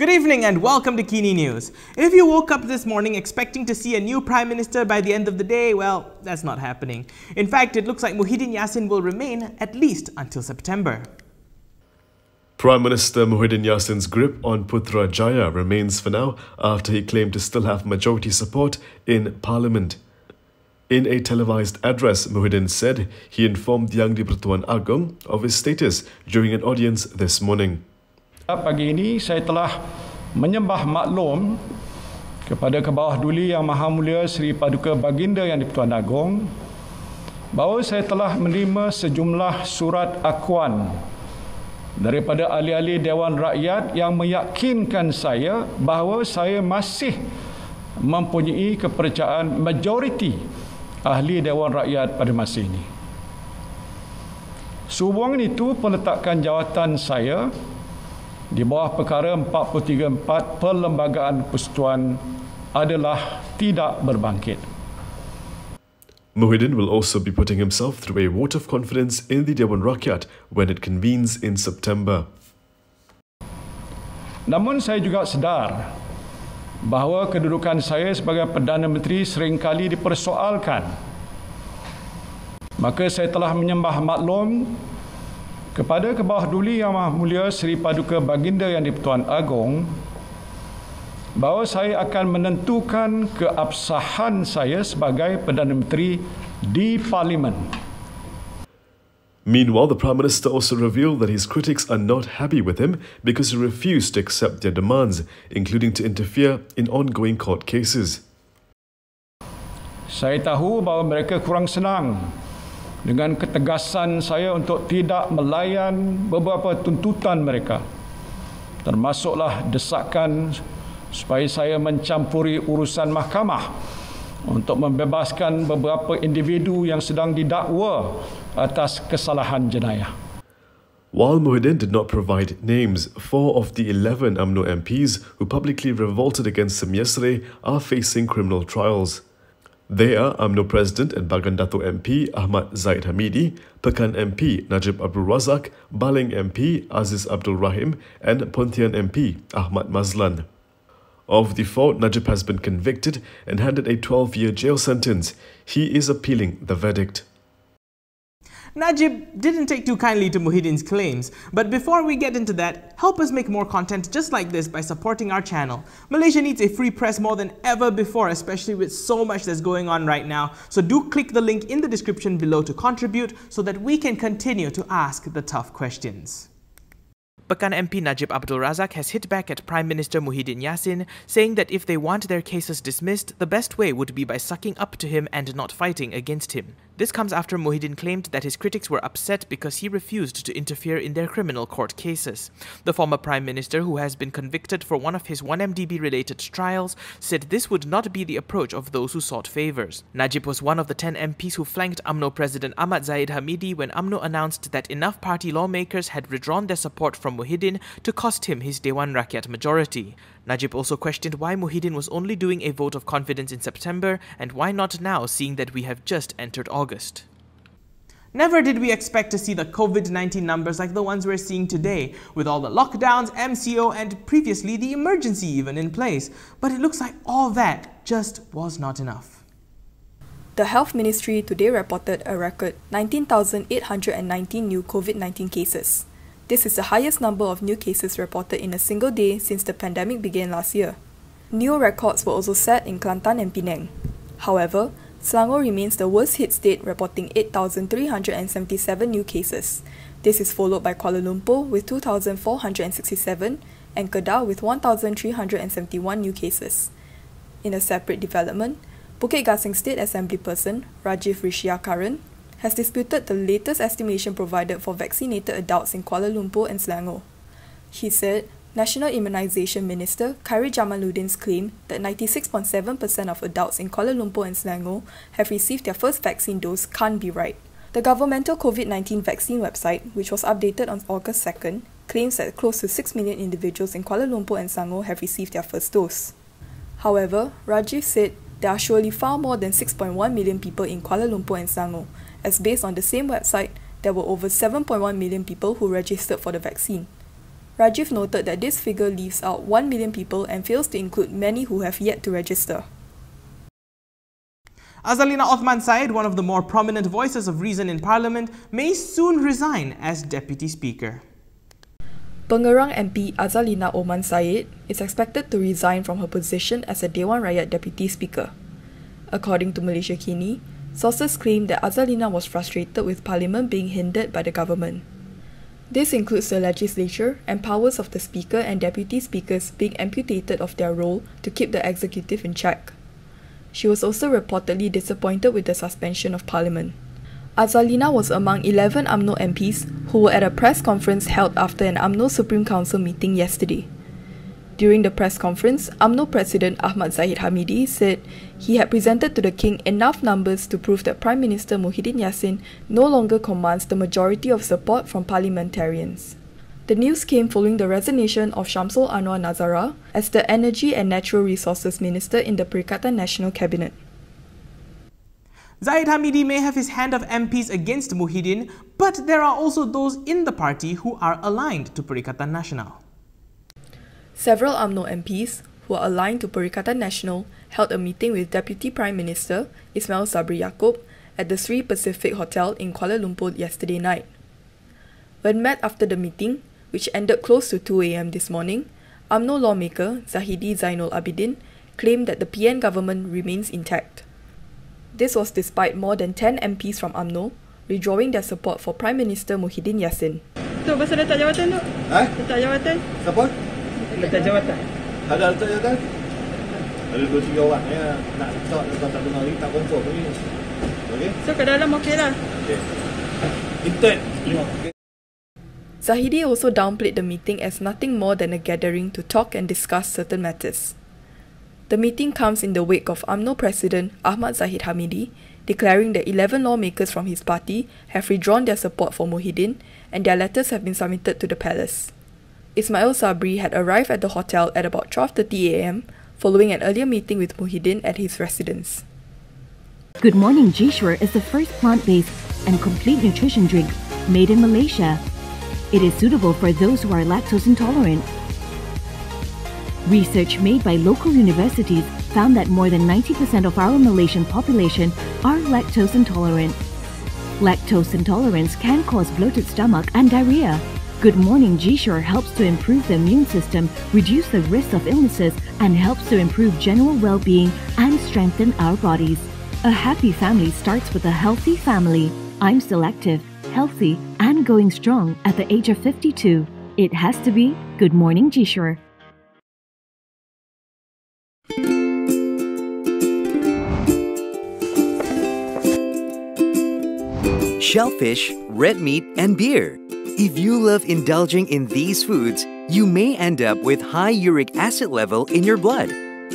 Good evening and welcome to KiniNews. If you woke up this morning expecting to see a new Prime Minister by the end of the day, well, that's not happening. In fact, it looks like Muhyiddin Yassin will remain at least until September. Prime Minister Muhyiddin Yassin's grip on Putrajaya remains for now after he claimed to still have majority support in Parliament. In a televised address, Muhyiddin said he informed Yang di-Pertuan Agong of his status during an audience this morning. Pagi ini saya telah menyembah maklum kepada Kebawah Duli Yang Maha Mulia Seri Paduka Baginda Yang di-Pertuan Agong bahawa saya telah menerima sejumlah surat akuan daripada ahli-ahli Dewan Rakyat yang meyakinkan saya bahawa saya masih mempunyai kepercayaan majoriti ahli Dewan Rakyat pada masa ini. Sehubungan itu, peletakan jawatan saya di bawah perkara 434 Perlembagaan Persekutuan adalah tidak berbangkit. Muhyiddin will also be putting himself through a vote of confidence in the Dewan Rakyat when it convenes in September. Namun saya juga sedar bahawa kedudukan saya sebagai Perdana Menteri seringkali dipersoalkan. Maka saya telah menyembah maklum kepada Kebawah Duli Yang Maha Mulia Seri Paduka Baginda Yang di-Pertuan Agong bahawa saya akan menentukan keabsahan saya sebagai Perdana Menteri di Parlimen. Meanwhile, the Prime Minister also revealed that his critics are not happy with him because he refused to accept their demands, including to interfere in ongoing court cases. Saya tahu bahawa mereka kurang senang dengan ketegasan saya untuk tidak melayan beberapa tuntutan mereka, termasuklah desakan supaya saya mencampuri urusan mahkamah untuk membebaskan beberapa individu yang sedang didakwa atas kesalahan jenayah. While Muhyiddin did not provide names, 4 of the 11 UMNO MPs who publicly revolted against him yesterday are facing criminal trials. They are UMNO President and Bagan Datuk MP Ahmad Zahid Hamidi, Pekan MP Najib Abdul Razak, Baling MP Aziz Abdul Rahim and Pontian MP Ahmad Mazlan. Of the 4, Najib has been convicted and handed a 12-year jail sentence. He is appealing the verdict. Najib didn't take too kindly to Muhyiddin's claims, but before we get into that, help us make more content just like this by supporting our channel. Malaysia needs a free press more than ever before, especially with so much that's going on right now. So do click the link in the description below to contribute so that we can continue to ask the tough questions. Pekan MP Najib Abdul Razak has hit back at Prime Minister Muhyiddin Yassin, saying that if they want their cases dismissed, the best way would be by sucking up to him and not fighting against him. This comes after Muhyiddin claimed that his critics were upset because he refused to interfere in their criminal court cases. The former Prime Minister, who has been convicted for one of his 1MDB-related trials, said this would not be the approach of those who sought favours. Najib was one of the 10 MPs who flanked UMNO President Ahmad Zahid Hamidi when UMNO announced that enough party lawmakers had withdrawn their support from Muhyiddin to cost him his Dewan Rakyat majority. Najib also questioned why Muhyiddin was only doing a vote of confidence in September and why not now, seeing that we have just entered August. Never did we expect to see the COVID-19 numbers like the ones we're seeing today, with all the lockdowns, MCO and previously the emergency even in place. But it looks like all that just was not enough. The Health Ministry today reported a record 19,819 new COVID-19 cases. This is the highest number of new cases reported in a single day since the pandemic began last year. New records were also set in Kelantan and Penang. However, Selangor remains the worst hit state, reporting 8,377 new cases. This is followed by Kuala Lumpur with 2,467 and Kedah with 1,371 new cases. In a separate development, Bukit Gasing State Assembly Person Rajiv Rishyakaran has disputed the latest estimation provided for vaccinated adults in Kuala Lumpur and Selangor. He said National Immunisation Minister Khairi Jamaluddin's claim that 96.7% of adults in Kuala Lumpur and Selangor have received their first vaccine dose can't be right. The governmental COVID-19 vaccine website, which was updated on August 2nd, claims that close to 6 million individuals in Kuala Lumpur and Selangor have received their first dose. However, Rajiv said there are surely far more than 6.1 million people in Kuala Lumpur and Selangor, as based on the same website, there were over 7.1 million people who registered for the vaccine. Rajiv noted that this figure leaves out 1 million people and fails to include many who have yet to register. Azalina Othman Syed, one of the more prominent voices of reason in Parliament, may soon resign as Deputy Speaker. Pengerang MP Azalina Othman Syed is expected to resign from her position as a Dewan Rakyat Deputy Speaker. According to Malaysia Kini, sources claim that Azalina was frustrated with Parliament being hindered by the government. This includes the legislature and powers of the Speaker and Deputy Speakers being amputated of their role to keep the executive in check. She was also reportedly disappointed with the suspension of Parliament. Azalina was among 11 UMNO MPs who were at a press conference held after an UMNO Supreme Council meeting yesterday. During the press conference, UMNO President Ahmad Zahid Hamidi said he had presented to the King enough numbers to prove that Prime Minister Muhyiddin Yassin no longer commands the majority of support from parliamentarians. The news came following the resignation of Shamsul Anwar Nazara as the Energy and Natural Resources Minister in the Perikatan Nasional Cabinet. Zahid Hamidi may have his hand of MPs against Muhyiddin, but there are also those in the party who are aligned to Perikatan Nasional. Several UMNO MPs who are aligned to Perikatan Nasional held a meeting with Deputy Prime Minister Ismail Sabri Yaakob at the Sri Pacific Hotel in Kuala Lumpur yesterday night. When met after the meeting, which ended close to 2 a.m. this morning, UMNO lawmaker Zahidi Zainul Abidin claimed that the PN government remains intact. This was despite more than 10 MPs from UMNO withdrawing their support for Prime Minister Muhyiddin Yassin. Tu pasal letak jawatan tu? Ha? Letak jawatan? Siapa? Letak jawatan. Ada letak jawatan? Ada 2-3 orang nak tak dengar ni, tak confirm ni. Okey? So kat dalam okey lah. Okey. Intern. Zahidi also downplayed the meeting as nothing more than a gathering to talk and discuss certain matters. The meeting comes in the wake of UMNO President Ahmad Zahid Hamidi declaring that 11 lawmakers from his party have withdrawn their support for Muhyiddin and their letters have been submitted to the palace. Ismail Sabri had arrived at the hotel at about 12:30 a.m. following an earlier meeting with Muhyiddin at his residence. Good Morning G-Sure is the first plant-based and complete nutrition drink made in Malaysia. It is suitable for those who are lactose intolerant. Research made by local universities found that more than 90% of our Malaysian population are lactose intolerant. Lactose intolerance can cause bloated stomach and diarrhea. Good Morning G-Sure helps to improve the immune system, reduce the risk of illnesses, and helps to improve general well-being and strengthen our bodies. A happy family starts with a healthy family. I'm still active, healthy, and going strong at the age of 52. It has to be Good Morning G-Sure. Shellfish, red meat, and beer. If you love indulging in these foods, you may end up with high uric acid level in your blood.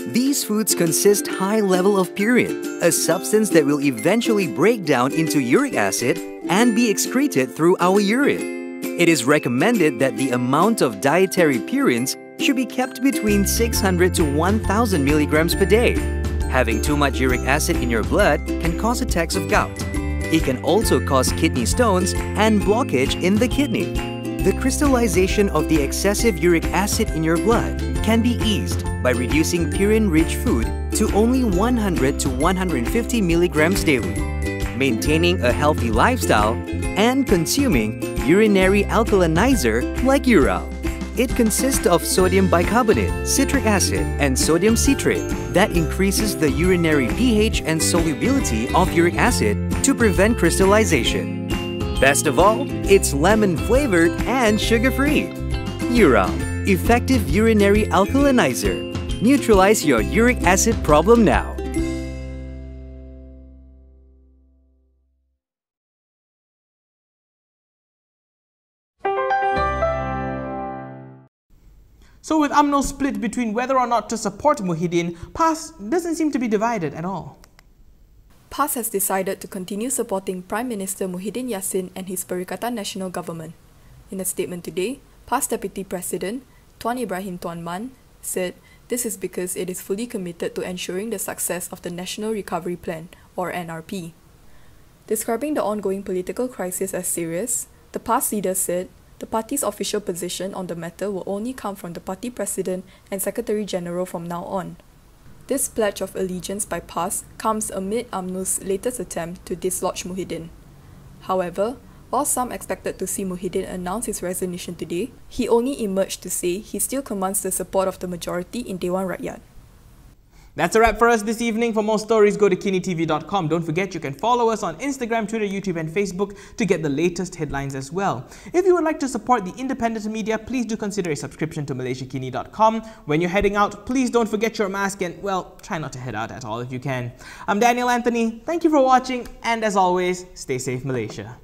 These foods consist high level of purine, a substance that will eventually break down into uric acid and be excreted through our urine. It is recommended that the amount of dietary purines should be kept between 600 to 1000 milligrams per day. Having too much uric acid in your blood can cause attacks of gout. It can also cause kidney stones and blockage in the kidney. The crystallization of the excessive uric acid in your blood can be eased by reducing purine-rich food to only 100 to 150 milligrams daily, maintaining a healthy lifestyle, and consuming urinary alkalinizer like Ural. It consists of sodium bicarbonate, citric acid, and sodium citrate that increases the urinary pH and solubility of uric acid to prevent crystallization. Best of all, it's lemon-flavored and sugar-free. Ural, effective urinary alkalinizer. Neutralize your uric acid problem now. So with UMNO split between whether or not to support Muhyiddin, PAS doesn't seem to be divided at all. PAS has decided to continue supporting Prime Minister Muhyiddin Yassin and his Perikatan Nasional Government. In a statement today, PAS Deputy President Tuan Ibrahim Tuan Man said this is because it is fully committed to ensuring the success of the National Recovery Plan, or NRP. Describing the ongoing political crisis as serious, the PAS leader said, The party's official position on the matter will only come from the party president and secretary general from now on. This pledge of allegiance by PAS comes amid UMNO's latest attempt to dislodge Muhyiddin. However, while some expected to see Muhyiddin announce his resignation today, he only emerged to say he still commands the support of the majority in Dewan Rakyat. That's a wrap for us this evening. For more stories, go to KiniTV.com. Don't forget you can follow us on Instagram, Twitter, YouTube and Facebook to get the latest headlines as well. If you would like to support the independent media, please do consider a subscription to MalaysiaKini.com. When you're heading out, please don't forget your mask and, well, try not to head out at all if you can. I'm Daniel Anthony. Thank you for watching and as always, stay safe Malaysia.